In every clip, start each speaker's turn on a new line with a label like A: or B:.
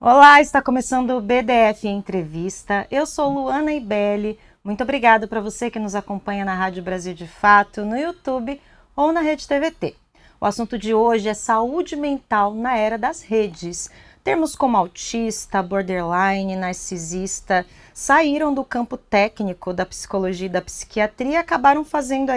A: Olá, está começando o BDF Entrevista. Eu sou Luana Ibelli. Muito obrigada para você que nos acompanha na Rádio Brasil de Fato, no YouTube ou na Rede TVT. O assunto de hoje é saúde mental na era das redes. Termos como autista, borderline, narcisista saíram do campo técnico da psicologia e da psiquiatria e acabaram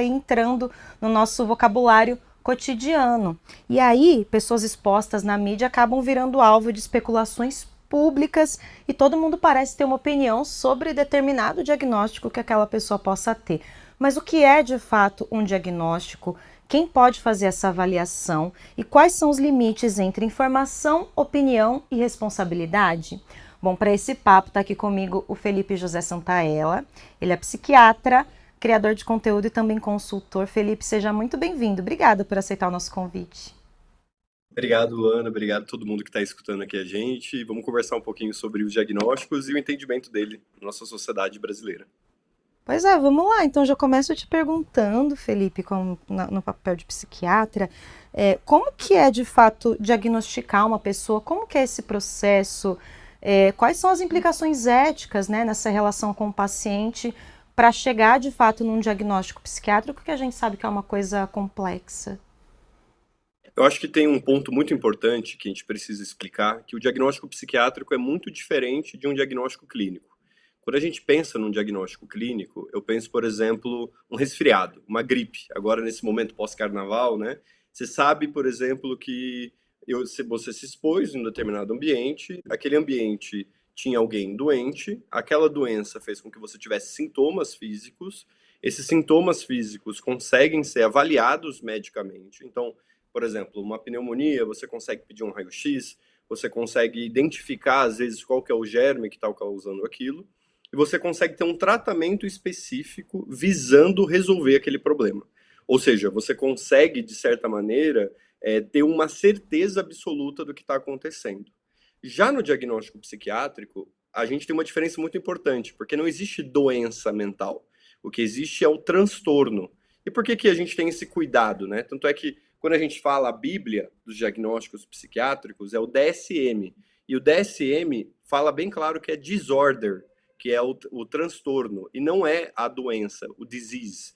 A: entrando no nosso vocabulário cotidiano. E aí, pessoas expostas na mídia acabam virando alvo de especulações públicas e todo mundo parece ter uma opinião sobre determinado diagnóstico que aquela pessoa possa ter. Mas o que é de fato um diagnóstico? Quem pode fazer essa avaliação? E quais são os limites entre informação, opinião e responsabilidade? Bom, para esse papo está aqui comigo o Felipe José Santaella. Ele é psiquiatra, criador de conteúdo e também consultor. Felipe, seja muito bem-vindo. Obrigada por aceitar o nosso convite.
B: Obrigado, Luana. Obrigado a todo mundo que está escutando aqui a gente. Vamos conversar um pouquinho sobre os diagnósticos e o entendimento dele na nossa sociedade brasileira.
A: Pois é, vamos lá. Então já começo te perguntando, Felipe, no papel de psiquiatra, como que é de fato diagnosticar uma pessoa? Como que é esse processo? Quais são as implicações éticas, né, nessa relação com o paciente para chegar de fato num diagnóstico psiquiátrico que a gente sabe que é uma coisa complexa?
B: Eu acho que tem um ponto muito importante que a gente precisa explicar, que o diagnóstico psiquiátrico é muito diferente de um diagnóstico clínico. Quando a gente pensa num diagnóstico clínico, eu penso, por exemplo, um resfriado, uma gripe. Agora, nesse momento pós-carnaval, né? Você sabe, por exemplo, que se você se expôs em um determinado ambiente, aquele ambiente tinha alguém doente, aquela doença fez com que você tivesse sintomas físicos, esses sintomas físicos conseguem ser avaliados medicamente. Então, por exemplo, uma pneumonia, você consegue pedir um raio-x, você consegue identificar, às vezes, qual que é o germe que está causando aquilo, e você consegue ter um tratamento específico visando resolver aquele problema. Ou seja, você consegue, de certa maneira, ter uma certeza absoluta do que está acontecendo. Já no diagnóstico psiquiátrico, a gente tem uma diferença muito importante, porque não existe doença mental. O que existe é o transtorno. E por que que a gente tem esse cuidado, né? Tanto é que quando a gente fala a Bíblia dos diagnósticos psiquiátricos, é o DSM. E o DSM fala bem claro que é disorder, que é o transtorno, e não é a doença, o disease.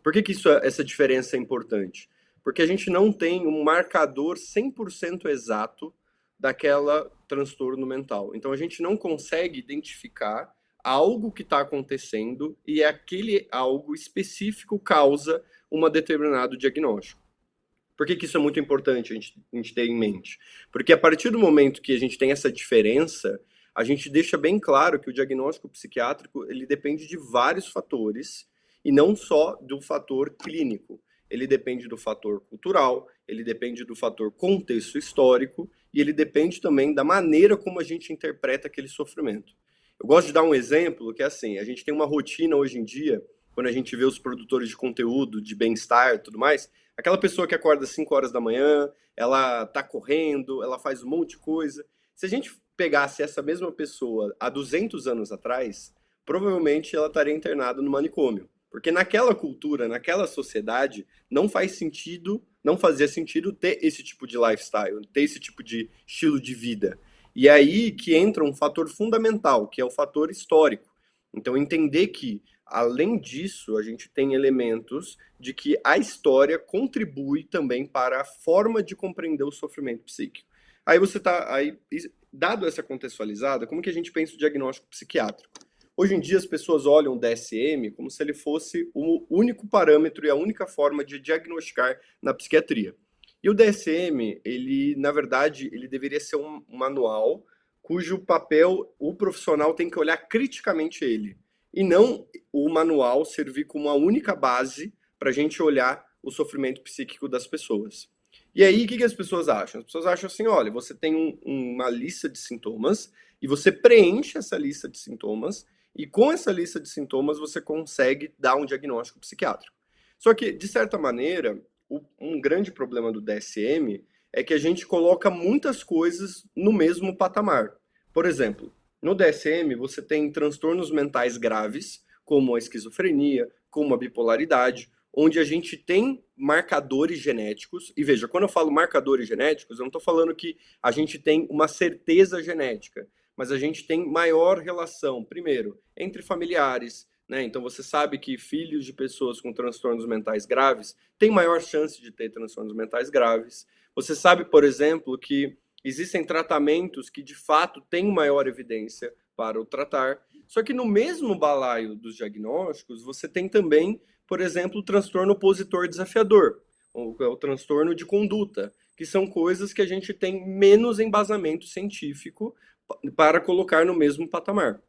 B: Por que que essa diferença é importante? Porque a gente não tem um marcador 100% exato daquela transtorno mental. Então a gente não consegue identificar algo que está acontecendo e aquele algo específico causa um determinado diagnóstico. Por que que isso é muito importante a gente ter em mente? Porque a partir do momento que a gente tem essa diferença, a gente deixa bem claro que o diagnóstico psiquiátrico ele depende de vários fatores e não só do fator clínico. Ele depende do fator cultural, ele depende do fator contexto histórico e ele depende também da maneira como a gente interpreta aquele sofrimento. Eu gosto de dar um exemplo que é assim, a gente tem uma rotina hoje em dia, quando a gente vê os produtores de conteúdo, de bem-estar e tudo mais, aquela pessoa que acorda às 5 horas da manhã, ela tá correndo, ela faz um monte de coisa. Se a gente pegasse essa mesma pessoa há 200 anos atrás, provavelmente ela estaria internada no manicômio. Porque naquela cultura, naquela sociedade, não fazia sentido ter esse tipo de lifestyle, ter esse tipo de estilo de vida. E é aí que entra um fator fundamental, que é o fator histórico. Então, entender que, além disso, a gente tem elementos de que a história contribui também para a forma de compreender o sofrimento psíquico. Aí você está aí, dado essa contextualizada, como que a gente pensa o diagnóstico psiquiátrico? Hoje em dia as pessoas olham o DSM como se ele fosse o único parâmetro e a única forma de diagnosticar na psiquiatria. E o DSM, ele, na verdade, ele deveria ser um manual cujo papel o profissional tem que olhar criticamente ele. E não o manual servir como a única base para a gente olhar o sofrimento psíquico das pessoas. E aí, o que as pessoas acham? As pessoas acham assim, olha, você tem uma lista de sintomas e você preenche essa lista de sintomas e com essa lista de sintomas você consegue dar um diagnóstico psiquiátrico. Só que, de certa maneira, um grande problema do DSM é que a gente coloca muitas coisas no mesmo patamar. Por exemplo, no DSM você tem transtornos mentais graves, como a esquizofrenia, como a bipolaridade, onde a gente tem marcadores genéticos, e veja, quando eu falo marcadores genéticos, eu não estou falando que a gente tem uma certeza genética, mas a gente tem maior relação, primeiro, entre familiares, né? Então você sabe que filhos de pessoas com transtornos mentais graves têm maior chance de ter transtornos mentais graves. Você sabe, por exemplo, que existem tratamentos que de fato têm maior evidência para o tratar. Só que no mesmo balaio dos diagnósticos, você tem também, por exemplo, o transtorno opositor desafiador, ou o transtorno de conduta, que são coisas que a gente tem menos embasamento científico para colocar no mesmo patamar.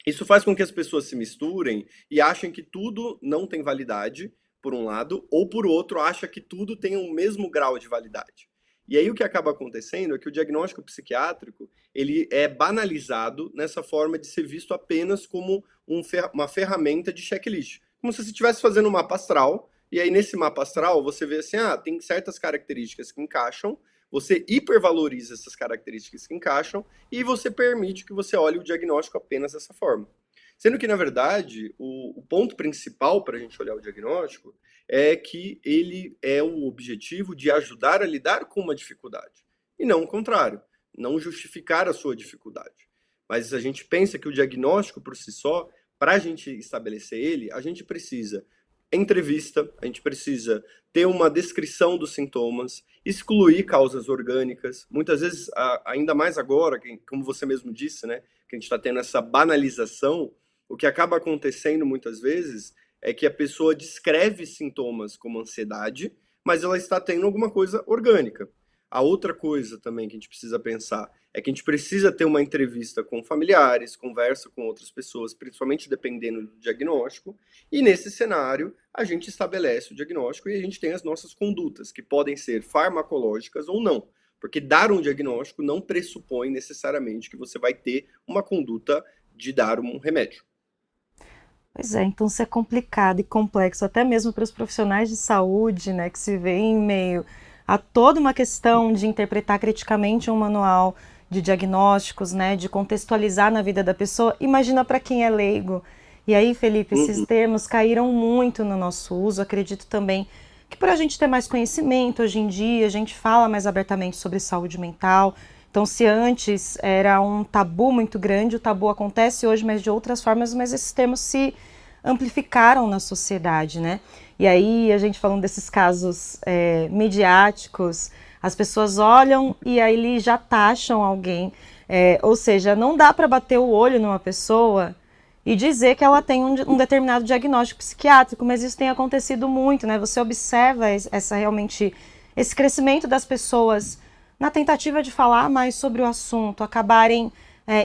B: Isso faz com que as pessoas se misturem e achem que tudo não tem validade, por um lado, ou por outro, acha que tudo tem o mesmo grau de validade. E aí o que acaba acontecendo é que o diagnóstico psiquiátrico, ele é banalizado nessa forma de ser visto apenas como uma ferramenta de checklist. Como se você estivesse fazendo um mapa astral, e aí nesse mapa astral você vê assim, tem certas características que encaixam, você hipervaloriza essas características que encaixam e você permite que você olhe o diagnóstico apenas dessa forma. Sendo que, na verdade, o ponto principal para a gente olhar o diagnóstico é que ele é o objetivo de ajudar a lidar com uma dificuldade. E não o contrário, não justificar a sua dificuldade. Mas a gente pensa que o diagnóstico por si só, para a gente estabelecer ele, a gente precisa entrevista, a gente precisa ter uma descrição dos sintomas, excluir causas orgânicas. Muitas vezes, ainda mais agora, como você mesmo disse, né, que a gente está tendo essa banalização, o que acaba acontecendo muitas vezes é que a pessoa descreve sintomas como ansiedade, mas ela está tendo alguma coisa orgânica. A outra coisa também que a gente precisa pensar é que a gente precisa ter uma entrevista com familiares, conversa com outras pessoas, principalmente dependendo do diagnóstico, e nesse cenário a gente estabelece o diagnóstico e a gente tem as nossas condutas, que podem ser farmacológicas ou não, porque dar um diagnóstico não pressupõe necessariamente que você vai ter uma conduta de dar um remédio.
A: Pois é, então isso é complicado e complexo, até mesmo para os profissionais de saúde, né, que se veem em meio a toda uma questão de interpretar criticamente um manual de diagnósticos, né, de contextualizar na vida da pessoa. Imagina para quem é leigo. E aí, Felipe, esses termos caíram muito no nosso uso. Acredito também que por a gente ter mais conhecimento hoje em dia, a gente fala mais abertamente sobre saúde mental. Então, se antes era um tabu muito grande, o tabu acontece hoje, mas de outras formas, mas esses termos se amplificaram na sociedade, né? E aí, a gente falando desses casos midiáticos, as pessoas olham e aí já taxam alguém, ou seja, não dá para bater o olho numa pessoa e dizer que ela tem um determinado diagnóstico psiquiátrico, mas isso tem acontecido muito, né? Você observa esse crescimento das pessoas na tentativa de falar mais sobre o assunto, acabarem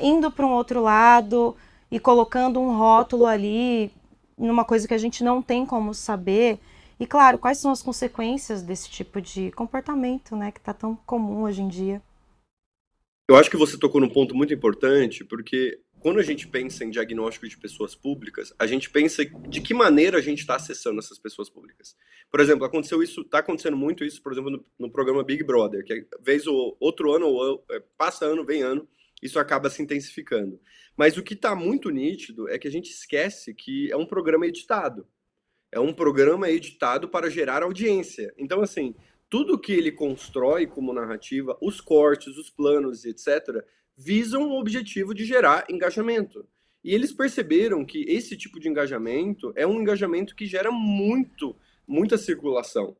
A: indo para um outro lado e colocando um rótulo ali numa coisa que a gente não tem como saber. E claro, quais são as consequências desse tipo de comportamento, né, que está tão comum hoje em dia?
B: Eu acho que você tocou num ponto muito importante, porque quando a gente pensa em diagnóstico de pessoas públicas, a gente pensa de que maneira a gente está acessando essas pessoas públicas. Por exemplo, está acontecendo muito isso, por exemplo, no programa Big Brother, que vez ou outro ano, passa ano, vem ano, isso acaba se intensificando. Mas o que está muito nítido é que a gente esquece que é um programa editado. É um programa editado para gerar audiência. Então, assim, tudo que ele constrói como narrativa, os cortes, os planos, etc., visam o objetivo de gerar engajamento. E eles perceberam que esse tipo de engajamento é um engajamento que gera muita circulação.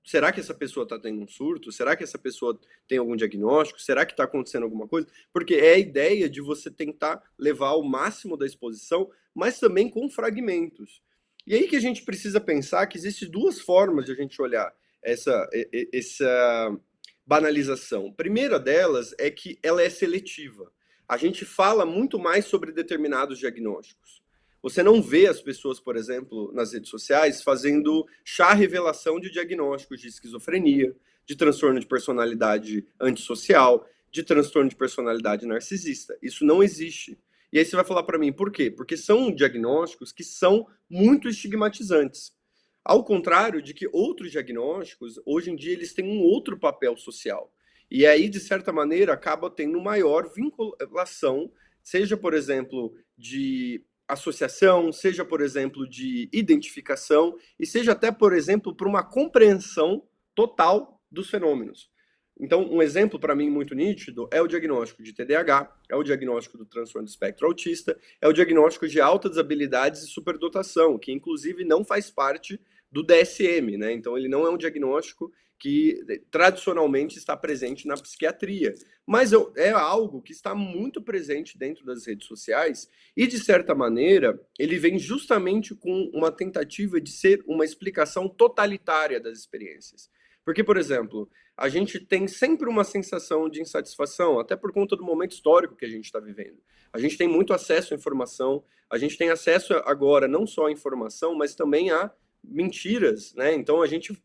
B: Será que essa pessoa está tendo um surto? Será que essa pessoa tem algum diagnóstico? Será que está acontecendo alguma coisa? Porque é a ideia de você tentar levar ao máximo da exposição, mas também com fragmentos. E aí que a gente precisa pensar que existem duas formas de a gente olhar essa banalização. A primeira delas é que ela é seletiva. A gente fala muito mais sobre determinados diagnósticos. Você não vê as pessoas, por exemplo, nas redes sociais, fazendo chá revelação de diagnósticos de esquizofrenia, de transtorno de personalidade antissocial, de transtorno de personalidade narcisista. Isso não existe. E aí você vai falar para mim, por quê? Porque são diagnósticos que são muito estigmatizantes. Ao contrário de que outros diagnósticos, hoje em dia, eles têm um outro papel social. E aí, de certa maneira, acaba tendo maior vinculação, seja, por exemplo, de associação, seja, por exemplo, de identificação, e seja até, por exemplo, para uma compreensão total dos fenômenos. Então, um exemplo para mim muito nítido é o diagnóstico de TDAH, é o diagnóstico do transtorno do espectro autista, é o diagnóstico de altas habilidades e superdotação, que inclusive não faz parte do DSM, né? Então, ele não é um diagnóstico que tradicionalmente está presente na psiquiatria, mas é algo que está muito presente dentro das redes sociais e, de certa maneira, ele vem justamente com uma tentativa de ser uma explicação totalitária das experiências. Porque, por exemplo, a gente tem sempre uma sensação de insatisfação, até por conta do momento histórico que a gente está vivendo. A gente tem muito acesso à informação, a gente tem acesso agora não só à informação, mas também a mentiras, né? Então a gente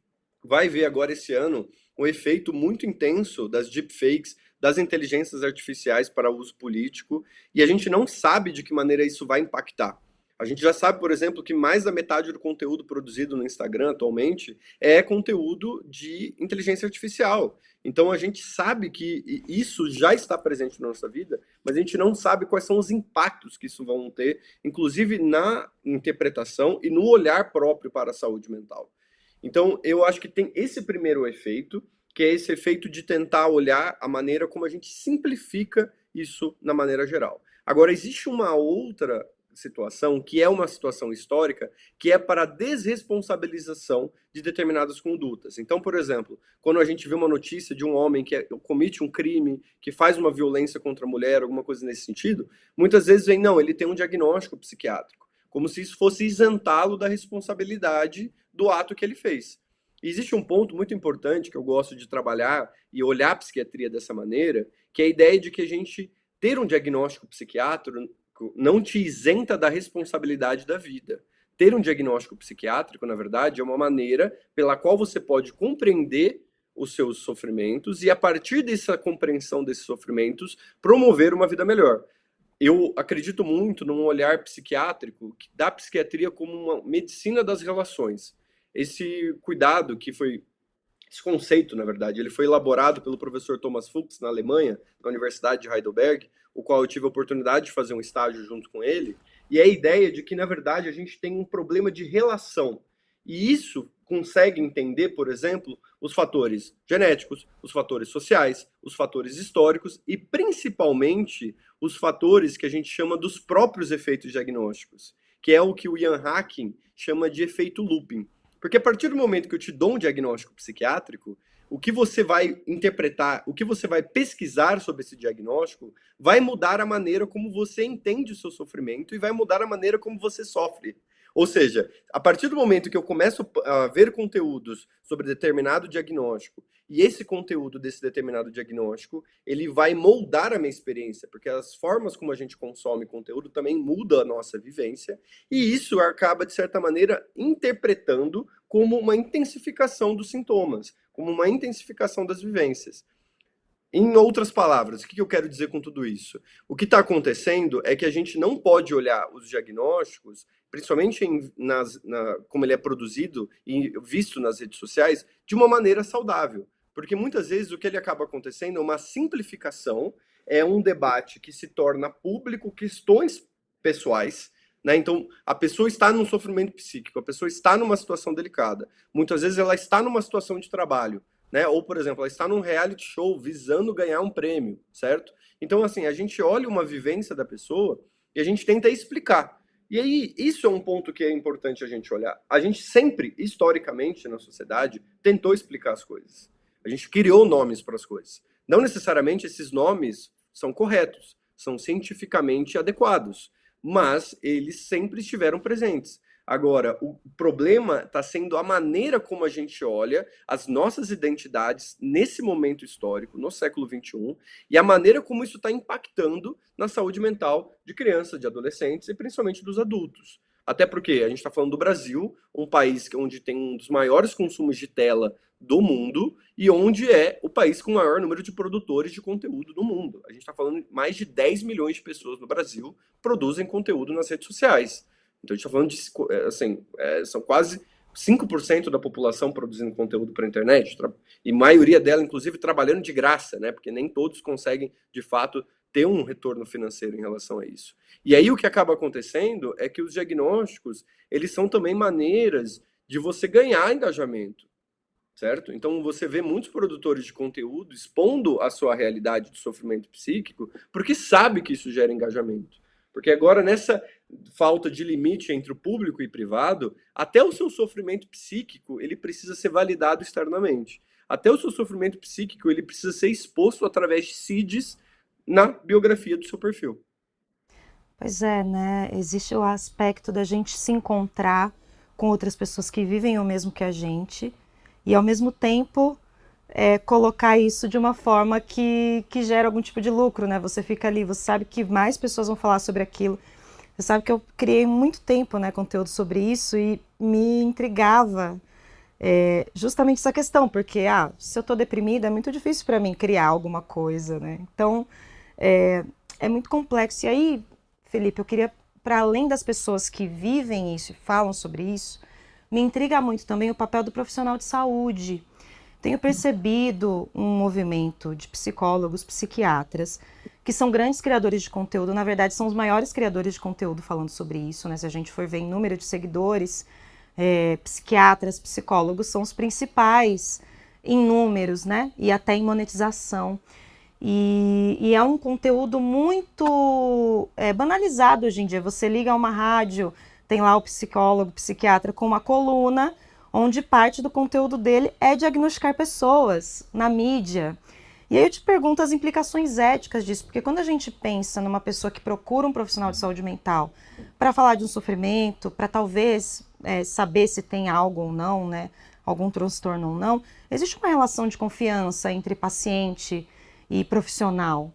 B: vai ver agora esse ano um efeito muito intenso das deepfakes, das inteligências artificiais para uso político, e a gente não sabe de que maneira isso vai impactar. A gente já sabe, por exemplo, que mais da metade do conteúdo produzido no Instagram atualmente é conteúdo de inteligência artificial. Então a gente sabe que isso já está presente na nossa vida, mas a gente não sabe quais são os impactos que isso vão ter, inclusive na interpretação e no olhar próprio para a saúde mental. Então eu acho que tem esse primeiro efeito, que é esse efeito de tentar olhar a maneira como a gente simplifica isso na maneira geral. Agora, existe uma outra situação, que é uma situação histórica, que é para a desresponsabilização de determinadas condutas. Então, por exemplo, quando a gente vê uma notícia de um homem que comete um crime, que faz uma violência contra a mulher, alguma coisa nesse sentido, muitas vezes vem, não, ele tem um diagnóstico psiquiátrico, como se isso fosse isentá-lo da responsabilidade do ato que ele fez. E existe um ponto muito importante que eu gosto de trabalhar e olhar a psiquiatria dessa maneira, que é a ideia de que a gente ter um diagnóstico psiquiátrico não te isenta da responsabilidade da vida. Ter um diagnóstico psiquiátrico, na verdade, é uma maneira pela qual você pode compreender os seus sofrimentos e, a partir dessa compreensão desses sofrimentos, promover uma vida melhor. Eu acredito muito num olhar psiquiátrico da psiquiatria como uma medicina das relações. Esse cuidado que foi... Esse conceito, na verdade, ele foi elaborado pelo professor Thomas Fuchs, na Alemanha, na Universidade de Heidelberg, o qual eu tive a oportunidade de fazer um estágio junto com ele, e é a ideia de que, na verdade, a gente tem um problema de relação. E isso consegue entender, por exemplo, os fatores genéticos, os fatores sociais, os fatores históricos e, principalmente, os fatores que a gente chama dos próprios efeitos diagnósticos, que é o que o Ian Hacking chama de efeito looping. Porque a partir do momento que eu te dou um diagnóstico psiquiátrico, o que você vai interpretar, o que você vai pesquisar sobre esse diagnóstico, vai mudar a maneira como você entende o seu sofrimento e vai mudar a maneira como você sofre. Ou seja, a partir do momento que eu começo a ver conteúdos sobre determinado diagnóstico, e esse conteúdo desse determinado diagnóstico, ele vai moldar a minha experiência, porque as formas como a gente consome conteúdo também mudam a nossa vivência, e isso acaba, de certa maneira, interpretando como uma intensificação dos sintomas, como uma intensificação das vivências. Em outras palavras, o que eu quero dizer com tudo isso? O que está acontecendo é que a gente não pode olhar os diagnósticos, principalmente como ele é produzido e visto nas redes sociais, de uma maneira saudável. Porque muitas vezes o que ele acaba acontecendo é uma simplificação, é um debate que se torna público, questões pessoais, né? Então, a pessoa está num sofrimento psíquico, a pessoa está numa situação delicada. Muitas vezes ela está numa situação de trabalho, né? Ou, por exemplo, ela está num reality show visando ganhar um prêmio, certo? Então, assim, a gente olha uma vivência da pessoa e a gente tenta explicar. E aí, isso é um ponto que é importante a gente olhar. A gente sempre, historicamente, na sociedade, tentou explicar as coisas. A gente criou nomes para as coisas. Não necessariamente esses nomes são corretos, são cientificamente adequados, mas eles sempre estiveram presentes. Agora, o problema está sendo a maneira como a gente olha as nossas identidades nesse momento histórico, no século XXI, e a maneira como isso está impactando na saúde mental de crianças, de adolescentes e principalmente dos adultos. Até porque a gente está falando do Brasil, um país onde tem um dos maiores consumos de tela do mundo e onde é o país com o maior número de produtores de conteúdo do mundo. A gente está falando de mais de 10 milhões de pessoas no Brasil produzem conteúdo nas redes sociais. Então a gente está falando de, assim, são quase 5% da população produzindo conteúdo para a internet, e maioria dela, inclusive, trabalhando de graça, né? Porque nem todos conseguem, de fato, ter um retorno financeiro em relação a isso. E aí o que acaba acontecendo é que os diagnósticos, eles são também maneiras de você ganhar engajamento, certo? Então você vê muitos produtores de conteúdo expondo a sua realidade de sofrimento psíquico, porque sabe que isso gera engajamento. Porque agora, nessa falta de limite entre o público e privado, até o seu sofrimento psíquico, ele precisa ser validado externamente. Até o seu sofrimento psíquico, ele precisa ser exposto através de seeds na biografia do seu perfil.
A: Pois é, né? Existe o aspecto da gente se encontrar com outras pessoas que vivem o mesmo que a gente e, ao mesmo tempo, colocar isso de uma forma que gera algum tipo de lucro, né? Você fica ali, você sabe que mais pessoas vão falar sobre aquilo. Você sabe que eu criei muito tempo, né, conteúdo sobre isso e me intrigava justamente essa questão, porque se eu tô deprimida é muito difícil para mim criar alguma coisa, né? Então é muito complexo. E aí, Felipe, eu queria, para além das pessoas que vivem isso e falam sobre isso, me intriga muito também o papel do profissional de saúde. Tenho percebido um movimento de psicólogos, psiquiatras, que são grandes criadores de conteúdo, na verdade são os maiores criadores de conteúdo falando sobre isso, né? Se a gente for ver em número de seguidores, psiquiatras, psicólogos são os principais em números, né? E até em monetização. E é um conteúdo muito banalizado hoje em dia. Você liga a uma rádio, tem lá o psicólogo, psiquiatra com uma coluna, onde parte do conteúdo dele é diagnosticar pessoas na mídia. E aí eu te pergunto as implicações éticas disso, porque quando a gente pensa numa pessoa que procura um profissional de saúde mental para falar de um sofrimento, para talvez saber se tem algo ou não, né, algum transtorno ou não, existe uma relação de confiança entre paciente e profissional.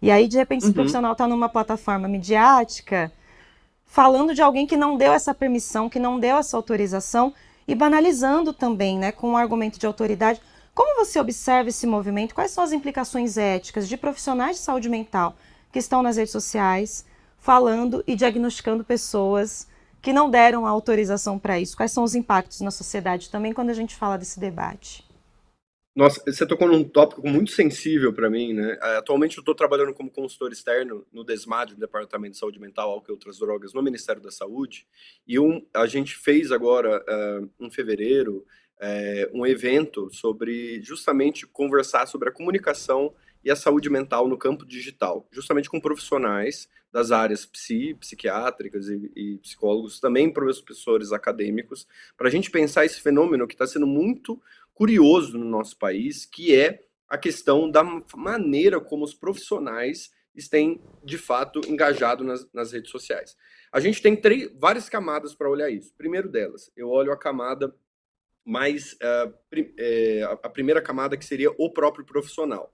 A: E aí, de repente, esse profissional está numa plataforma midiática falando de alguém que não deu essa permissão, que não deu essa autorização e banalizando também, né, com um argumento de autoridade. Como você observa esse movimento? Quais são as implicações éticas de profissionais de saúde mental que estão nas redes sociais falando e diagnosticando pessoas que não deram a autorização para isso? Quais são os impactos na sociedade também quando a gente fala desse debate?
B: Nossa, você tocou num tópico muito sensível para mim, né? Atualmente eu estou trabalhando como consultor externo no DESMAD, no Departamento de Saúde Mental, Álcool e Outras Drogas, no Ministério da Saúde, e a gente fez agora, em fevereiro, um evento sobre justamente conversar sobre a comunicação e a saúde mental no campo digital, justamente com profissionais das áreas psiquiátricas e psicólogos, também professores acadêmicos, para a gente pensar esse fenômeno que está sendo muito curioso no nosso país, que é a questão da maneira como os profissionais têm, de fato, engajado nas redes sociais. A gente tem várias camadas para olhar isso. Primeiro delas, eu olho a camada mais... a primeira camada, que seria o próprio profissional.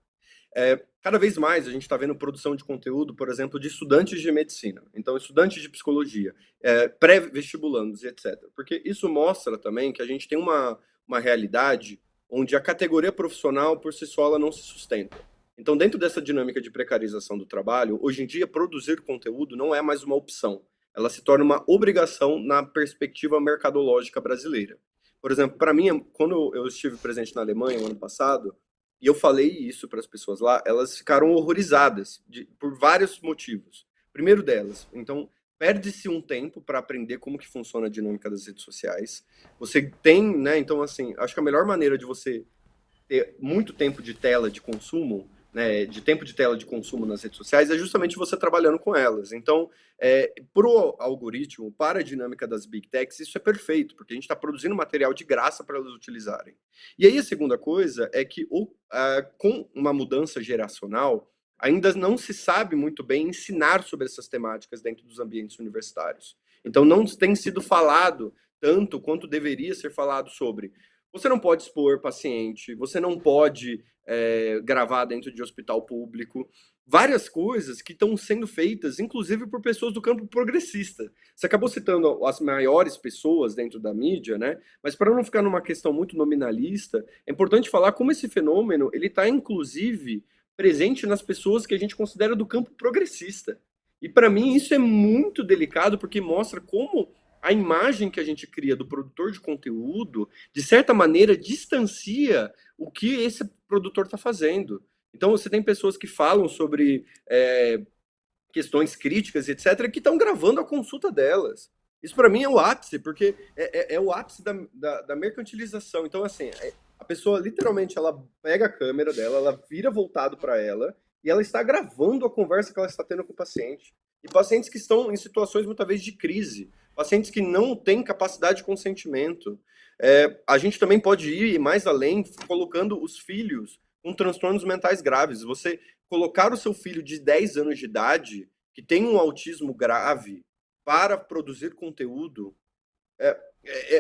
B: Cada vez mais a gente está vendo produção de conteúdo, por exemplo, de estudantes de medicina, então estudantes de psicologia, pré-vestibulandos e etc. Porque isso mostra também que a gente tem uma realidade onde a categoria profissional por si só ela não se sustenta. Então, dentro dessa dinâmica de precarização do trabalho, hoje em dia produzir conteúdo não é mais uma opção, ela se torna uma obrigação na perspectiva mercadológica brasileira. Por exemplo, para mim, quando eu estive presente na Alemanha no ano passado, e eu falei isso para as pessoas lá, elas ficaram horrorizadas por vários motivos. Primeiro delas, então, perde-se um tempo para aprender como que funciona a dinâmica das redes sociais. Você tem, né, então assim, acho que a melhor maneira de você ter muito tempo de tela de consumo, né, de tempo de tela de consumo nas redes sociais, é justamente você trabalhando com elas. Então, para o algoritmo, para a dinâmica das big techs, isso é perfeito, porque a gente está produzindo material de graça para elas utilizarem. E aí a segunda coisa é que com uma mudança geracional, ainda não se sabe muito bem ensinar sobre essas temáticas dentro dos ambientes universitários. Então não tem sido falado tanto quanto deveria ser falado sobre. Você não pode expor paciente, você não pode gravar dentro de hospital público. Várias coisas que estão sendo feitas, inclusive por pessoas do campo progressista. Você acabou citando as maiores pessoas dentro da mídia, né? Mas para não ficar numa questão muito nominalista, é importante falar como esse fenômeno ele está, inclusive, presente nas pessoas que a gente considera do campo progressista. E para mim isso é muito delicado, porque mostra como a imagem que a gente cria do produtor de conteúdo, de certa maneira, distancia o que esse produtor está fazendo. Então, você tem pessoas que falam sobre questões críticas, etc., que estão gravando a consulta delas. Isso, para mim, é o ápice, porque é o ápice da mercantilização. Então, assim, a pessoa, literalmente, ela pega a câmera dela, ela vira voltado para ela, e ela está gravando a conversa que ela está tendo com o paciente. E pacientes que estão em situações, muitas vezes, de crise. Pacientes que não têm capacidade de consentimento. A gente também pode ir mais além, colocando os filhos com transtornos mentais graves. Você colocar o seu filho de 10 anos de idade, que tem um autismo grave, para produzir conteúdo,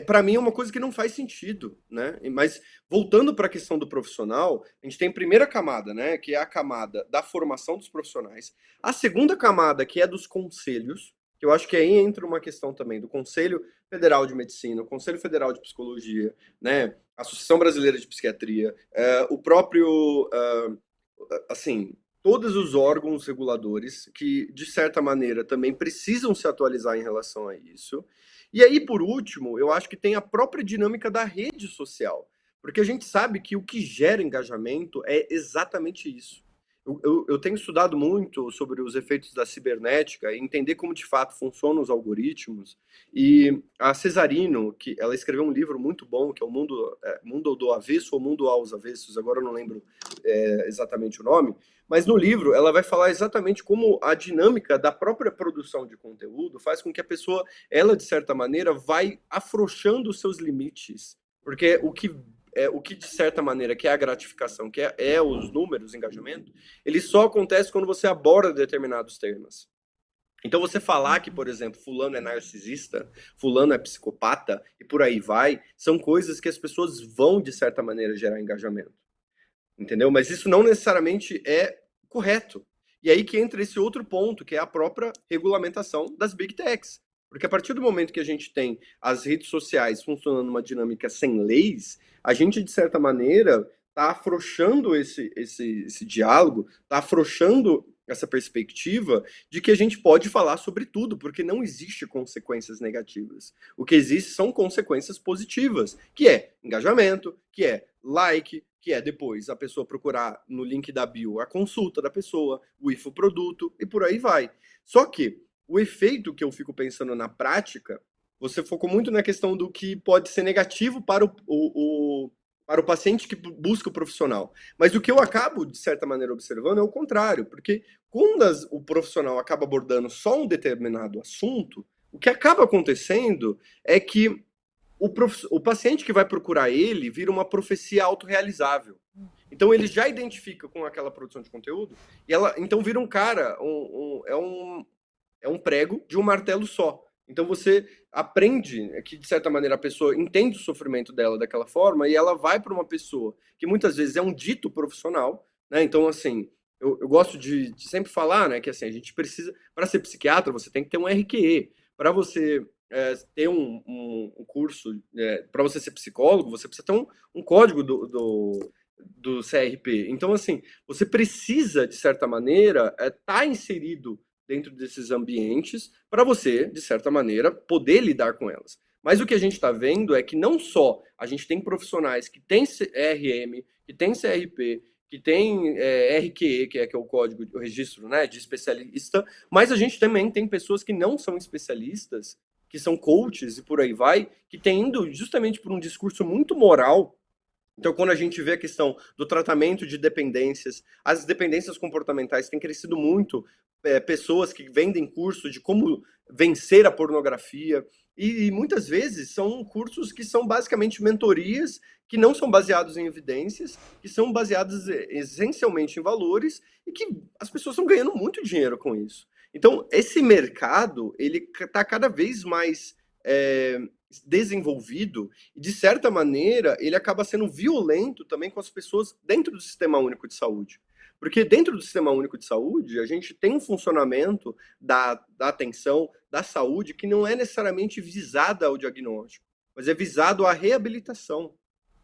B: para mim é uma coisa que não faz sentido, né? Mas voltando para a questão do profissional, a gente tem a primeira camada, né, que é a camada da formação dos profissionais. A segunda camada, que é dos conselhos, que eu acho que aí entra uma questão também do Conselho Federal de Medicina, o Conselho Federal de Psicologia, né, a Associação Brasileira de Psiquiatria, o próprio, assim, todos os órgãos reguladores que, de certa maneira, também precisam se atualizar em relação a isso. E aí, por último, eu acho que tem a própria dinâmica da rede social, porque a gente sabe que o que gera engajamento é exatamente isso. Eu tenho estudado muito sobre os efeitos da cibernética e entender como de fato funcionam os algoritmos. E a Cesarino, que ela escreveu um livro muito bom, que é o Mundo do Avesso ou Mundo aos Avessos, agora eu não lembro exatamente o nome, mas no livro ela vai falar exatamente como a dinâmica da própria produção de conteúdo faz com que a pessoa, ela de certa maneira, vai afrouxando os seus limites. Porque o que de certa maneira que é a gratificação, que é os números, o engajamento, ele só acontece quando você aborda determinados temas. Então você falar que, por exemplo, fulano é narcisista, fulano é psicopata e por aí vai, são coisas que as pessoas vão de certa maneira gerar engajamento. Entendeu? Mas isso não necessariamente é correto. E aí que entra esse outro ponto, que é a própria regulamentação das Big Techs. Porque a partir do momento que a gente tem as redes sociais funcionando numa dinâmica sem leis, a gente, de certa maneira, está afrouxando esse diálogo, está afrouxando essa perspectiva de que a gente pode falar sobre tudo, porque não existe consequências negativas. O que existe são consequências positivas, que é engajamento, que é like, que é depois a pessoa procurar no link da bio a consulta da pessoa, o infoproduto e por aí vai. Só que o efeito que eu fico pensando na prática, você focou muito na questão do que pode ser negativo para o paciente que busca o profissional. Mas o que eu acabo, de certa maneira, observando é o contrário, porque quando o profissional acaba abordando só um determinado assunto, o que acaba acontecendo é que o paciente que vai procurar ele vira uma profecia autorrealizável. Então ele já identifica com aquela produção de conteúdo, e ela então vira um cara, é um prego de um martelo só. Então você aprende que, de certa maneira, a pessoa entende o sofrimento dela daquela forma e ela vai para uma pessoa que muitas vezes é um dito profissional, né? Então, assim, eu gosto de sempre falar, né, que assim, a gente precisa, para ser psiquiatra, você tem que ter um RQE. Para você ter um curso, para você ser psicólogo, você precisa ter um código do CRP. Então, assim, você precisa, de certa maneira, estar inserido dentro desses ambientes para você, de certa maneira, poder lidar com elas. Mas o que a gente está vendo é que não só a gente tem profissionais que têm RM, que têm CRP, que tem RQE, que é o código, o registro, né, de especialista, mas a gente também tem pessoas que não são especialistas, que são coaches e por aí vai, que têm indo justamente por um discurso muito moral. Então, quando a gente vê a questão do tratamento de dependências, as dependências comportamentais têm crescido muito, pessoas que vendem curso de como vencer a pornografia, e muitas vezes são cursos que são basicamente mentorias, que não são baseados em evidências, que são baseados essencialmente em valores, e que as pessoas estão ganhando muito dinheiro com isso. Então, esse mercado, ele está cada vez mais desenvolvido e, de certa maneira, ele acaba sendo violento também com as pessoas dentro do Sistema Único de Saúde. Porque dentro do Sistema Único de Saúde, a gente tem um funcionamento da atenção, da saúde, que não é necessariamente visada ao diagnóstico, mas é visado à reabilitação,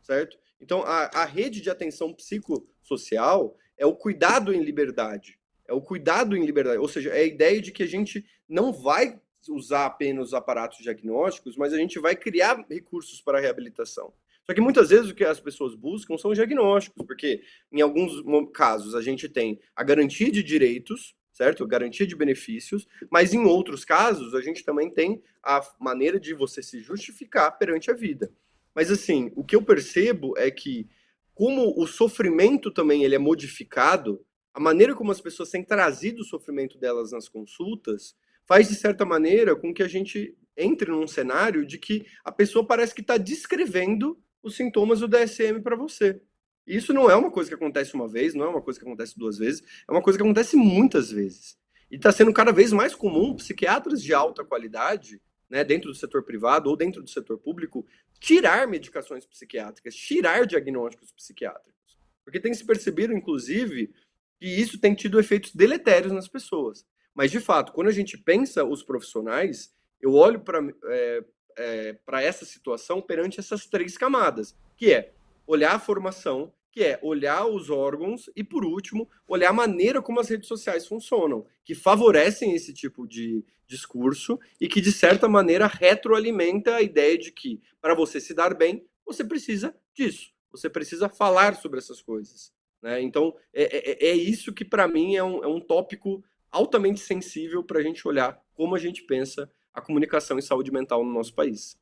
B: certo? Então, a rede de atenção psicossocial é o cuidado em liberdade. É o cuidado em liberdade, ou seja, é a ideia de que a gente não vai usar apenas os aparatos diagnósticos, mas a gente vai criar recursos para a reabilitação. Só que muitas vezes o que as pessoas buscam são diagnósticos, porque em alguns casos a gente tem a garantia de direitos, certo? Garantia de benefícios, mas em outros casos a gente também tem a maneira de você se justificar perante a vida. Mas assim, o que eu percebo é que como o sofrimento também ele é modificado, a maneira como as pessoas têm trazido o sofrimento delas nas consultas faz, de certa maneira, com que a gente entre num cenário de que a pessoa parece que está descrevendo os sintomas do DSM para você. E isso não é uma coisa que acontece uma vez, não é uma coisa que acontece duas vezes, é uma coisa que acontece muitas vezes. E está sendo cada vez mais comum psiquiatras de alta qualidade, né, dentro do setor privado ou dentro do setor público, tirar medicações psiquiátricas, tirar diagnósticos psiquiátricos. Porque tem se percebido, inclusive, que isso tem tido efeitos deletérios nas pessoas. Mas, de fato, quando a gente pensa os profissionais, eu olho para essa situação perante essas três camadas, que é olhar a formação, que é olhar os órgãos e, por último, olhar a maneira como as redes sociais funcionam, que favorecem esse tipo de discurso e que, de certa maneira, retroalimenta a ideia de que, para você se dar bem, você precisa disso, você precisa falar sobre essas coisas. Né? Então, é isso que, para mim, é um tópico altamente sensível para a gente olhar como a gente pensa a comunicação em saúde mental no nosso país.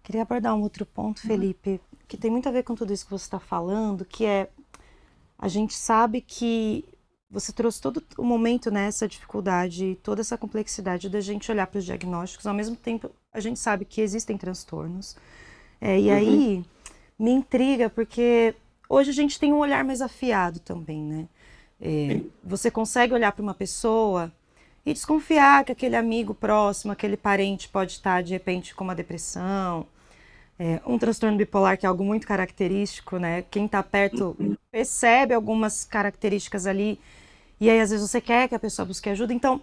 A: Queria abordar um outro ponto, Felipe, que tem muito a ver com tudo isso que você está falando, que é a gente sabe que você trouxe todo o momento, né, essa dificuldade, toda essa complexidade da gente olhar para os diagnósticos, ao mesmo tempo a gente sabe que existem transtornos. E aí me intriga, porque hoje a gente tem um olhar mais afiado também, né? Você consegue olhar para uma pessoa e desconfiar que aquele amigo próximo, aquele parente pode estar, de repente, com uma depressão, um transtorno bipolar, que é algo muito característico, né? Quem está perto percebe algumas características ali, e aí às vezes você quer que a pessoa busque ajuda. Então,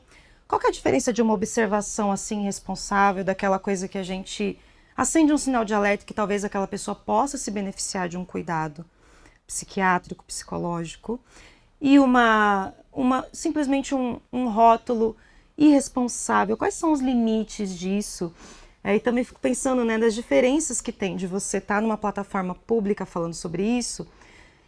A: qual que é a diferença de uma observação assim responsável, daquela coisa que a gente acende um sinal de alerta que talvez aquela pessoa possa se beneficiar de um cuidado psiquiátrico, psicológico, e simplesmente um rótulo irresponsável? Quais são os limites disso? E também fico pensando, né, das diferenças que tem de você estar numa plataforma pública falando sobre isso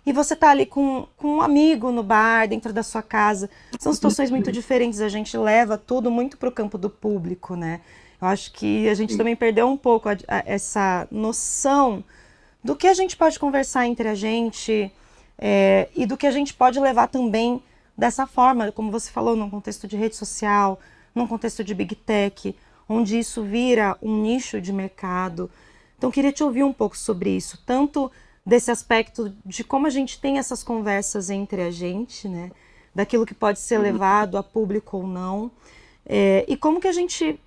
A: e você estar ali com um amigo no bar, dentro da sua casa. São situações muito diferentes, a gente leva tudo muito para o campo do público, né? Eu acho que a gente também perdeu um pouco essa noção do que a gente pode conversar entre a gente, e do que a gente pode levar também dessa forma, como você falou, num contexto de rede social, num contexto de big tech, onde isso vira um nicho de mercado. Então, queria te ouvir um pouco sobre isso, tanto desse aspecto de como a gente tem essas conversas entre a gente, né, daquilo que pode ser levado a público ou não, e como que a gente,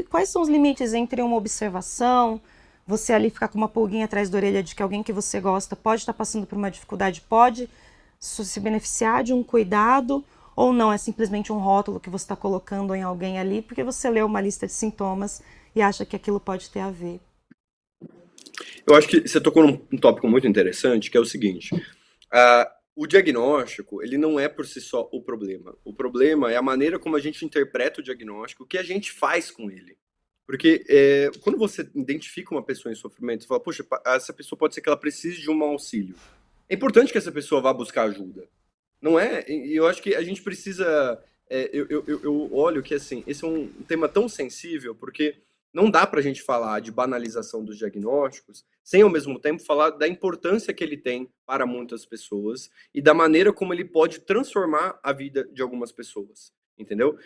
A: quais são os limites entre uma observação, você ali ficar com uma pulguinha atrás da orelha de que alguém que você gosta pode estar passando por uma dificuldade, pode se beneficiar de um cuidado, ou não, é simplesmente um rótulo que você está colocando em alguém ali porque você leu uma lista de sintomas e acha que aquilo pode ter a ver.
B: Eu acho que você tocou num tópico muito interessante, que é o seguinte: o diagnóstico, ele não é por si só o problema. O problema é a maneira como a gente interpreta o diagnóstico, o que a gente faz com ele. Porque quando você identifica uma pessoa em sofrimento, você fala, poxa, essa pessoa pode ser que ela precise de um auxílio. É importante que essa pessoa vá buscar ajuda. Não é? E eu acho que a gente precisa... eu olho que, assim, esse é um tema tão sensível, porque não dá pra gente falar de banalização dos diagnósticos, sem, ao mesmo tempo, falar da importância que ele tem para muitas pessoas e da maneira como ele pode transformar a vida de algumas pessoas. Entendeu?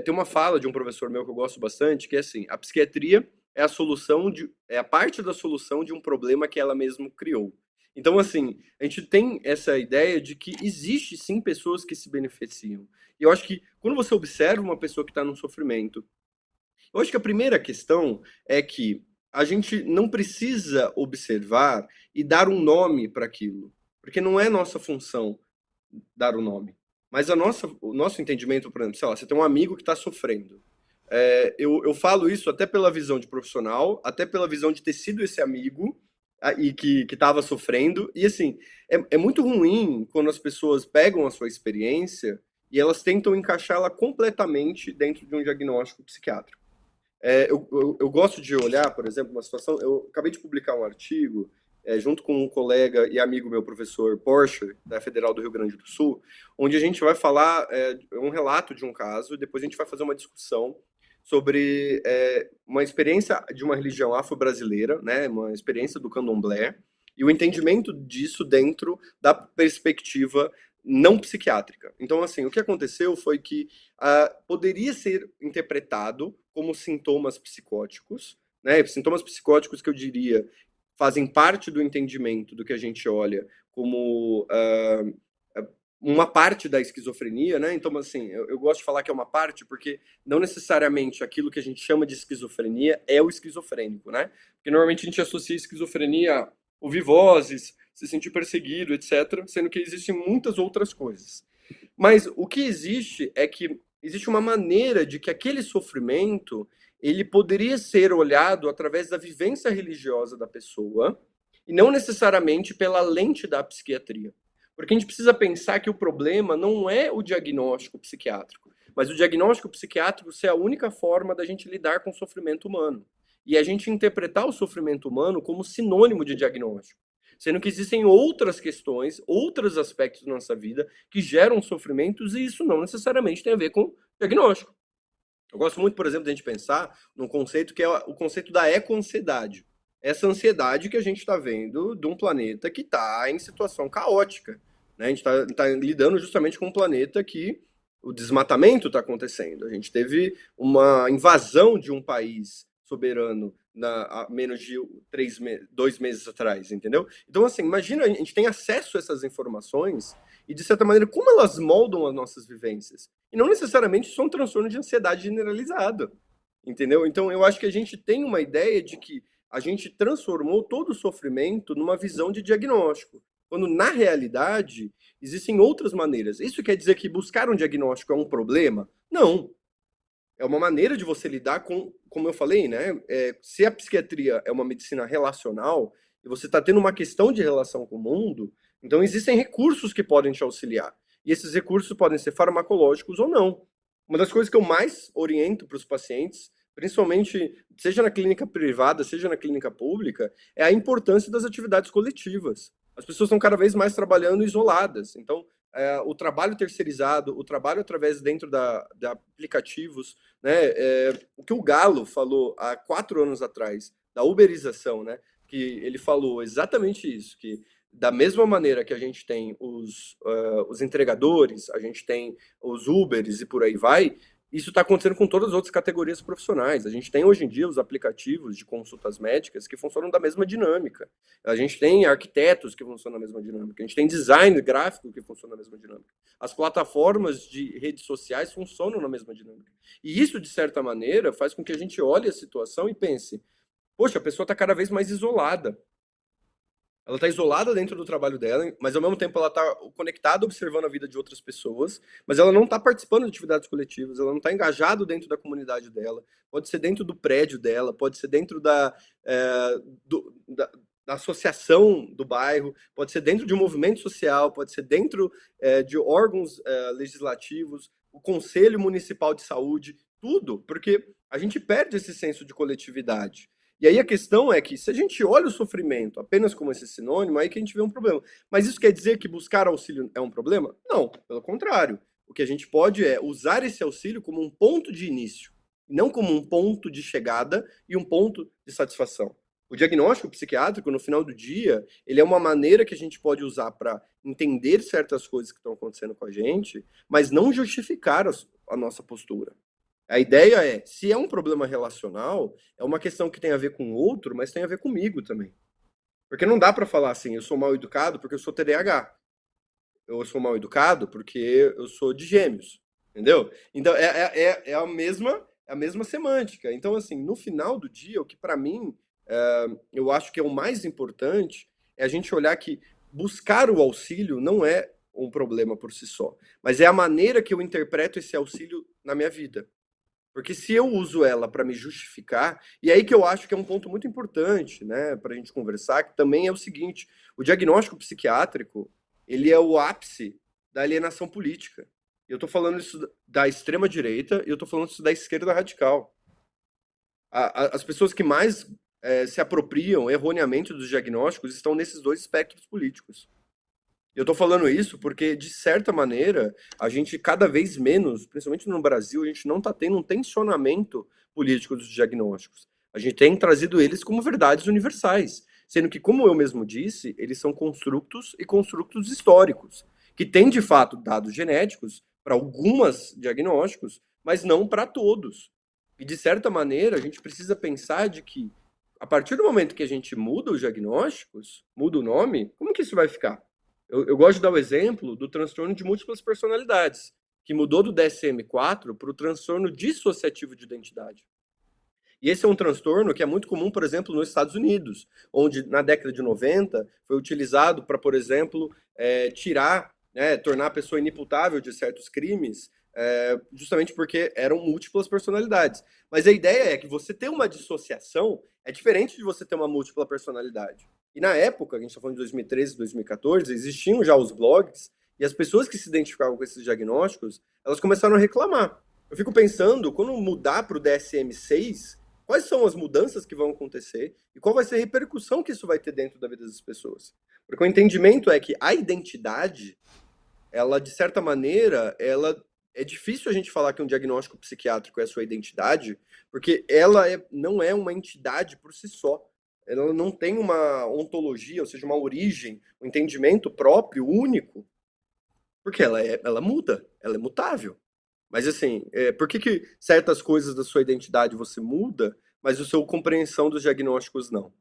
B: Tem uma fala de um professor meu que eu gosto bastante, que é assim: a psiquiatria é a parte da solução de um problema que ela mesma criou. Então, assim, a gente tem essa ideia de que existe sim pessoas que se beneficiam. E eu acho que quando você observa uma pessoa que está num sofrimento, eu acho que a primeira questão é que a gente não precisa observar e dar um nome para aquilo, porque não é nossa função dar o nome. Mas o nosso entendimento, por exemplo, sei lá, você tem um amigo que está sofrendo. Eu falo isso até pela visão de profissional, até pela visão de ter sido esse amigo e que estava sofrendo. E assim, é muito ruim quando as pessoas pegam a sua experiência e elas tentam encaixá-la completamente dentro de um diagnóstico psiquiátrico. Eu gosto de olhar, por exemplo, uma situação. Eu acabei de publicar um artigo, junto com um colega e amigo meu, professor Porsche, da Federal do Rio Grande do Sul, onde a gente vai falar um relato de um caso, e depois a gente vai fazer uma discussão sobre uma experiência de uma religião afro-brasileira, né, uma experiência do candomblé, e o entendimento disso dentro da perspectiva não psiquiátrica. Então, assim, o que aconteceu foi que poderia ser interpretado como sintomas psicóticos, né? Sintomas psicóticos que eu diria fazem parte do entendimento do que a gente olha como uma parte da esquizofrenia, né? Então, assim, eu gosto de falar que é uma parte porque não necessariamente aquilo que a gente chama de esquizofrenia é o esquizofrênico, né? Porque normalmente a gente associa esquizofrenia a ouvir vozes, se sentir perseguido, etc., sendo que existem muitas outras coisas. Mas o que existe é que existe uma maneira de que aquele sofrimento ele poderia ser olhado através da vivência religiosa da pessoa e não necessariamente pela lente da psiquiatria. Porque a gente precisa pensar que o problema não é o diagnóstico psiquiátrico, mas o diagnóstico psiquiátrico ser a única forma da gente lidar com o sofrimento humano. E a gente interpretar o sofrimento humano como sinônimo de diagnóstico. Sendo que existem outras questões, outros aspectos da nossa vida que geram sofrimentos e isso não necessariamente tem a ver com diagnóstico. Eu gosto muito, por exemplo, de a gente pensar num conceito que é o conceito da eco-ansiedade. Essa ansiedade que a gente está vendo de um planeta que está em situação caótica. Né? A gente está lidando justamente com um planeta que o desmatamento está acontecendo. A gente teve uma invasão de um país soberano há menos de 2 meses atrás, entendeu? Então, assim, imagina, a gente tem acesso a essas informações e, de certa maneira, como elas moldam as nossas vivências. E não necessariamente isso é um transtorno de ansiedade generalizado, entendeu? Então, eu acho que a gente tem uma ideia de que a gente transformou todo o sofrimento numa visão de diagnóstico, quando, na realidade, existem outras maneiras. Isso quer dizer que buscar um diagnóstico é um problema? Não. É uma maneira de você lidar com, como eu falei, né? Se a psiquiatria é uma medicina relacional e você está tendo uma questão de relação com o mundo, então existem recursos que podem te auxiliar. E esses recursos podem ser farmacológicos ou não. Uma das coisas que eu mais oriento para os pacientes, principalmente seja na clínica privada, seja na clínica pública, é a importância das atividades coletivas. As pessoas estão cada vez mais trabalhando isoladas. Então, o trabalho terceirizado, o trabalho através dentro da aplicativos, né? O que o Galo falou há 4 anos atrás, da uberização, né? Que ele falou exatamente isso, que da mesma maneira que a gente tem os entregadores, a gente tem os Ubers e por aí vai, isso está acontecendo com todas as outras categorias profissionais. A gente tem hoje em dia os aplicativos de consultas médicas que funcionam da mesma dinâmica. A gente tem arquitetos que funcionam na mesma dinâmica. A gente tem design gráfico que funciona na mesma dinâmica. As plataformas de redes sociais funcionam na mesma dinâmica. E isso, de certa maneira, faz com que a gente olhe a situação e pense: poxa, a pessoa está cada vez mais isolada. Ela está isolada dentro do trabalho dela, mas ao mesmo tempo ela está conectada, observando a vida de outras pessoas, mas ela não está participando de atividades coletivas, ela não está engajada dentro da comunidade dela. Pode ser dentro do prédio dela, pode ser dentro da associação do bairro, pode ser dentro de um movimento social, pode ser dentro de órgãos legislativos, o Conselho Municipal de Saúde, tudo, porque a gente perde esse senso de coletividade. E aí a questão é que se a gente olha o sofrimento apenas como esse sinônimo, aí que a gente vê um problema. Mas isso quer dizer que buscar auxílio é um problema? Não, pelo contrário. O que a gente pode é usar esse auxílio como um ponto de início, não como um ponto de chegada e um ponto de satisfação. O diagnóstico psiquiátrico, no final do dia, ele é uma maneira que a gente pode usar para entender certas coisas que estão acontecendo com a gente, mas não justificar a nossa postura. A ideia é, se é um problema relacional, é uma questão que tem a ver com o outro, mas tem a ver comigo também. Porque não dá para falar assim, eu sou mal educado porque eu sou TDAH. Eu sou mal educado porque eu sou de gêmeos. Entendeu? Então, é a mesma semântica. Então, assim, no final do dia, o que para mim, eu acho que é o mais importante é a gente olhar que buscar o auxílio não é um problema por si só, mas é a maneira que eu interpreto esse auxílio na minha vida. Porque se eu uso ela para me justificar, e aí que eu acho que é um ponto muito importante, né, para a gente conversar, que também é o seguinte: o diagnóstico psiquiátrico, ele é o ápice da alienação política. Eu estou falando isso da extrema direita e eu estou falando isso da esquerda radical. As pessoas que mais se apropriam erroneamente dos diagnósticos estão nesses dois espectros políticos. Eu estou falando isso porque, de certa maneira, a gente cada vez menos, principalmente no Brasil, a gente não está tendo um tensionamento político dos diagnósticos. A gente tem trazido eles como verdades universais, sendo que, como eu mesmo disse, eles são construtos e construtos históricos, que têm de fato dados genéticos para alguns diagnósticos, mas não para todos. E de certa maneira, a gente precisa pensar de que, a partir do momento que a gente muda os diagnósticos, muda o nome, como que isso vai ficar? Eu gosto de dar o exemplo do transtorno de múltiplas personalidades, que mudou do DSM-4 para o transtorno dissociativo de identidade. E esse é um transtorno que é muito comum, por exemplo, nos Estados Unidos, onde na década de 90 foi utilizado para, por exemplo, tirar, né, tornar a pessoa inimputável de certos crimes, justamente porque eram múltiplas personalidades. Mas a ideia é que você ter uma dissociação é diferente de você ter uma múltipla personalidade. E na época, a gente está falando de 2013, 2014, existiam já os blogs, e as pessoas que se identificavam com esses diagnósticos, elas começaram a reclamar. Eu fico pensando, quando mudar para o DSM-6, quais são as mudanças que vão acontecer e qual vai ser a repercussão que isso vai ter dentro da vida das pessoas. Porque o entendimento é que a identidade, ela, de certa maneira, ela é difícil a gente falar que um diagnóstico psiquiátrico é a sua identidade, porque ela não é uma entidade por si só. Ela não tem uma ontologia, ou seja, uma origem, um entendimento próprio, único, porque ela muda, ela é mutável. Mas assim, por que certas coisas da sua identidade você muda, mas a sua compreensão dos diagnósticos não?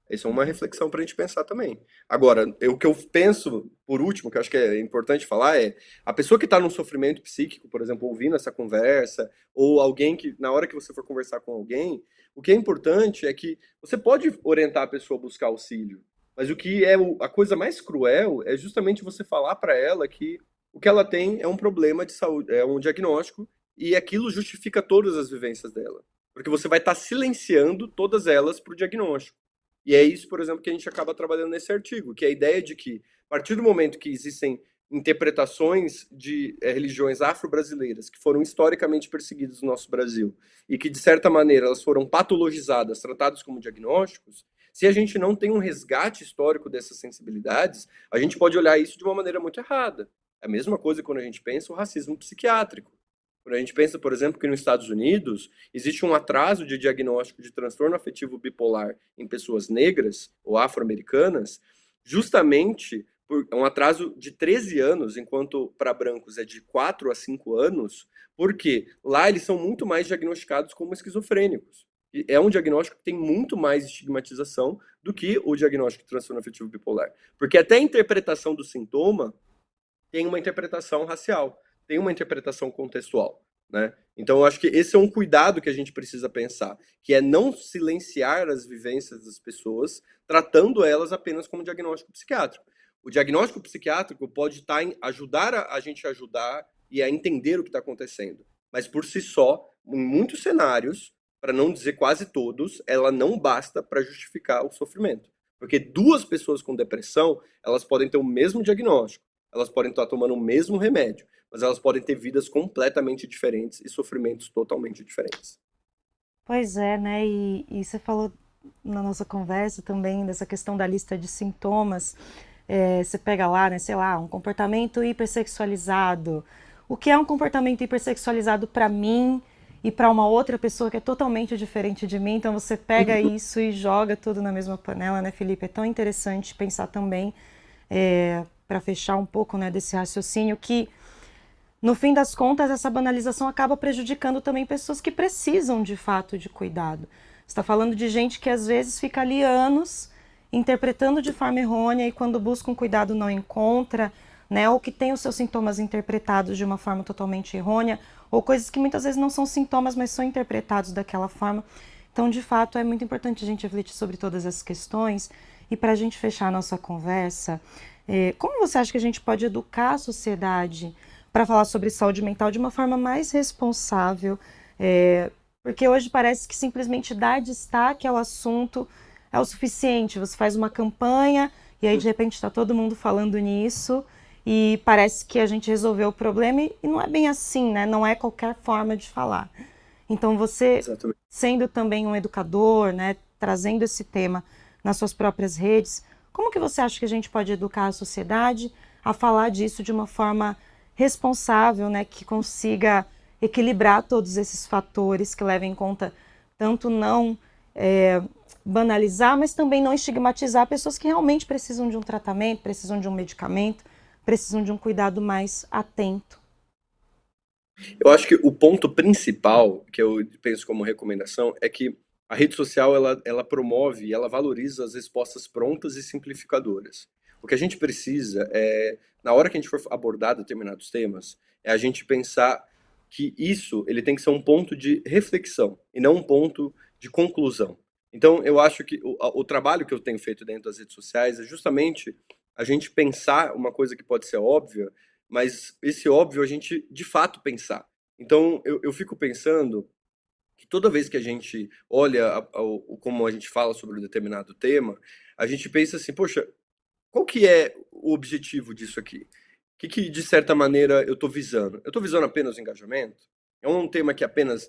B: Essa é uma reflexão para a gente pensar também. Agora, o que eu penso, por último, que eu acho que é importante falar, é a pessoa que está num sofrimento psíquico, por exemplo, ouvindo essa conversa, ou alguém que, na hora que você for conversar com alguém, o que é importante é que você pode orientar a pessoa a buscar auxílio, mas o que é a coisa mais cruel é justamente você falar para ela que o que ela tem é um problema de saúde, é um diagnóstico, e aquilo justifica todas as vivências dela. Porque você vai estar silenciando todas elas para o diagnóstico. E é isso, por exemplo, que a gente acaba trabalhando nesse artigo, que é a ideia de que, a partir do momento que existem interpretações de religiões afro-brasileiras que foram historicamente perseguidas no nosso Brasil e que, de certa maneira, elas foram patologizadas, tratadas como diagnósticos, se a gente não tem um resgate histórico dessas sensibilidades, a gente pode olhar isso de uma maneira muito errada. É a mesma coisa quando a gente pensa o racismo psiquiátrico. Quando a gente pensa, por exemplo, que nos Estados Unidos existe um atraso de diagnóstico de transtorno afetivo bipolar em pessoas negras ou afro-americanas, justamente por um atraso de 13 anos, enquanto para brancos é de 4 a 5 anos, porque lá eles são muito mais diagnosticados como esquizofrênicos. E é um diagnóstico que tem muito mais estigmatização do que o diagnóstico de transtorno afetivo bipolar. Porque até a interpretação do sintoma tem uma interpretação racial, tem uma interpretação contextual, né? Então, eu acho que esse é um cuidado que a gente precisa pensar, que é não silenciar as vivências das pessoas, tratando elas apenas como diagnóstico psiquiátrico. O diagnóstico psiquiátrico pode estar em ajudar a gente a ajudar e a entender o que está acontecendo, mas por si só, em muitos cenários, para não dizer quase todos, ela não basta para justificar o sofrimento. Porque duas pessoas com depressão, elas podem ter o mesmo diagnóstico, elas podem estar tomando o mesmo remédio, mas elas podem ter vidas completamente diferentes e sofrimentos totalmente diferentes.
A: Pois é, né? E você falou na nossa conversa também dessa questão da lista de sintomas. Você pega lá, né, sei lá, um comportamento hipersexualizado. O que é um comportamento hipersexualizado para mim e para uma outra pessoa que é totalmente diferente de mim? Então você pega isso e joga tudo na mesma panela, né, Felipe? É tão interessante pensar também, para fechar um pouco, né, desse raciocínio, que no fim das contas essa banalização acaba prejudicando também pessoas que precisam de fato de cuidado. Você está falando de gente que às vezes fica ali anos interpretando de forma errônea e quando busca um cuidado não encontra, né, ou que tem os seus sintomas interpretados de uma forma totalmente errônea, ou coisas que muitas vezes não são sintomas, mas são interpretados daquela forma. Então, de fato, é muito importante a gente refletir sobre todas essas questões. E para a gente fechar a nossa conversa, como você acha que a gente pode educar a sociedade para falar sobre saúde mental de uma forma mais responsável? Porque hoje parece que simplesmente dar destaque ao assunto é o suficiente. Você faz uma campanha e aí de repente está todo mundo falando nisso e parece que a gente resolveu o problema e não é bem assim, né? Não é qualquer forma de falar. Então você,
B: Exatamente.
A: sendo também um educador, né, trazendo esse tema nas suas próprias redes, como que você acha que a gente pode educar a sociedade a falar disso de uma forma responsável, né, que consiga equilibrar todos esses fatores, que levem em conta tanto não banalizar, mas também não estigmatizar pessoas que realmente precisam de um tratamento, precisam de um medicamento, precisam de um cuidado mais atento.
B: Eu acho que o ponto principal que eu penso como recomendação é que a rede social ela promove e ela valoriza as respostas prontas e simplificadoras. O que a gente precisa é, na hora que a gente for abordar determinados temas, é a gente pensar que isso ele tem que ser um ponto de reflexão e não um ponto de conclusão. Então, eu acho que o trabalho que eu tenho feito dentro das redes sociais é justamente a gente pensar uma coisa que pode ser óbvia, mas esse óbvio a gente de fato pensar. Então eu fico pensando que toda vez que a gente olha como a gente fala sobre um determinado tema, a gente pensa assim, poxa, qual que é o objetivo disso aqui? O que, que de certa maneira eu estou visando? Eu estou visando apenas o engajamento? É um tema que apenas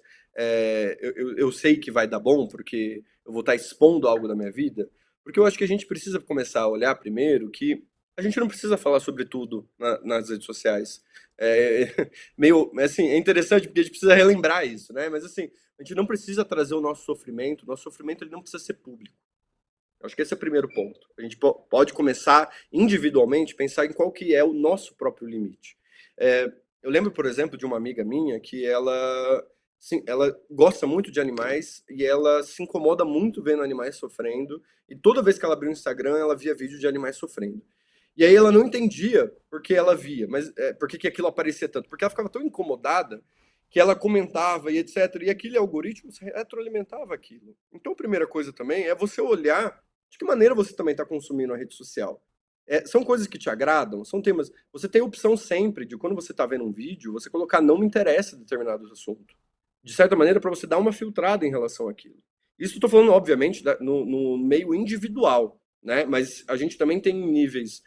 B: eu sei que vai dar bom porque eu vou estar expondo algo da minha vida? Porque eu acho que a gente precisa começar a olhar primeiro que a gente não precisa falar sobre tudo nas redes sociais. É, meio, assim, é interessante porque a gente precisa relembrar isso, né? Mas assim, a gente não precisa trazer o nosso sofrimento ele não precisa ser público. Eu acho que esse é o primeiro ponto. A gente pode começar individualmente, pensar em qual que é o nosso próprio limite. É, eu lembro, por exemplo, de uma amiga minha que ela gosta muito de animais e ela se incomoda muito vendo animais sofrendo. E toda vez que ela abriu o Instagram, ela via vídeo de animais sofrendo. E aí ela não entendia por que ela via, mas por que aquilo aparecia tanto. Porque ela ficava tão incomodada que ela comentava e etc. E aquele algoritmo se retroalimentava aquilo. Então a primeira coisa também é você olhar de que maneira você também está consumindo a rede social. São coisas que te agradam, são temas. Você tem a opção sempre de quando você está vendo um vídeo, você colocar não me interessa determinado assunto. De certa maneira, para você dar uma filtrada em relação àquilo. Isso estou falando, obviamente, no meio individual, né? Mas a gente também tem níveis.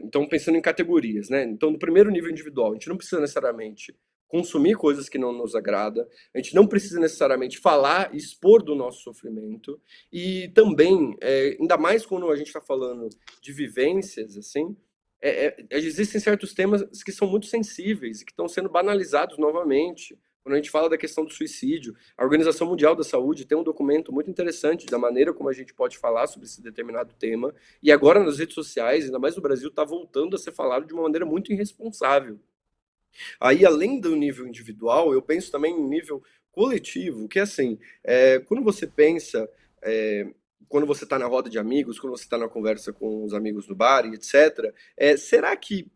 B: Então, pensando em categorias, né? Então, no primeiro nível individual, a gente não precisa necessariamente consumir coisas que não nos agrada, a gente não precisa necessariamente falar e expor do nosso sofrimento, e também, ainda mais quando a gente está falando de vivências, assim, existem certos temas que são muito sensíveis e que estão sendo banalizados novamente. Quando a gente fala da questão do suicídio, a Organização Mundial da Saúde tem um documento muito interessante da maneira como a gente pode falar sobre esse determinado tema, e agora nas redes sociais, ainda mais no Brasil, está voltando a ser falado de uma maneira muito irresponsável. Aí, além do nível individual, eu penso também em nível coletivo, que é assim, quando você pensa, é, quando você está na roda de amigos, quando você está na conversa com os amigos do bar e etc., será que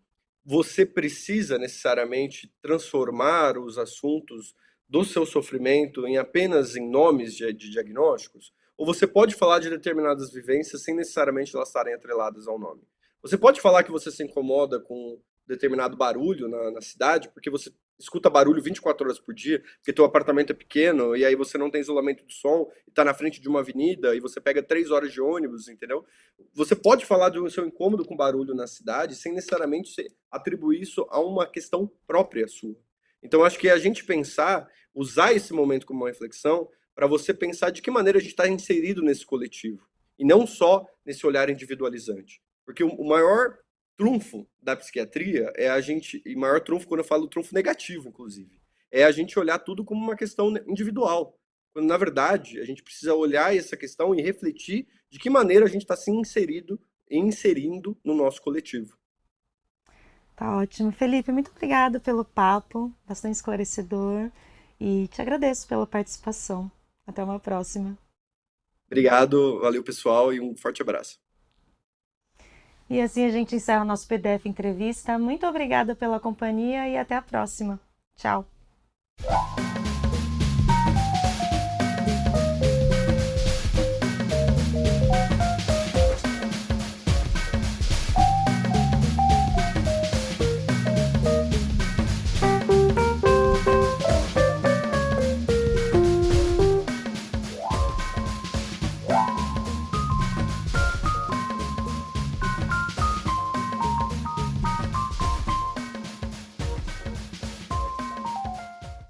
B: você precisa necessariamente transformar os assuntos do seu sofrimento em apenas em nomes de diagnósticos? Ou você pode falar de determinadas vivências sem necessariamente elas estarem atreladas ao nome? Você pode falar que você se incomoda com determinado barulho na cidade, porque você escuta barulho 24 horas por dia, porque teu apartamento é pequeno, e aí você não tem isolamento do som, e tá na frente de uma avenida, e você pega 3 horas de ônibus, entendeu? Você pode falar do seu incômodo com barulho na cidade sem necessariamente atribuir isso a uma questão própria sua. Então, acho que a gente pensar, usar esse momento como uma reflexão, para você pensar de que maneira a gente está inserido nesse coletivo, e não só nesse olhar individualizante. Porque o maior trunfo da psiquiatria é a gente, e maior trunfo quando eu falo trunfo negativo, inclusive, é a gente olhar tudo como uma questão individual. Quando, na verdade, a gente precisa olhar essa questão e refletir de que maneira a gente está se inserindo no nosso coletivo.
A: Tá ótimo. Felipe, muito obrigada pelo papo, bastante esclarecedor, e te agradeço pela participação. Até uma próxima.
B: Obrigado, valeu pessoal e um forte abraço.
A: E assim a gente encerra o nosso PDF Entrevista. Muito obrigada pela companhia e até a próxima. Tchau.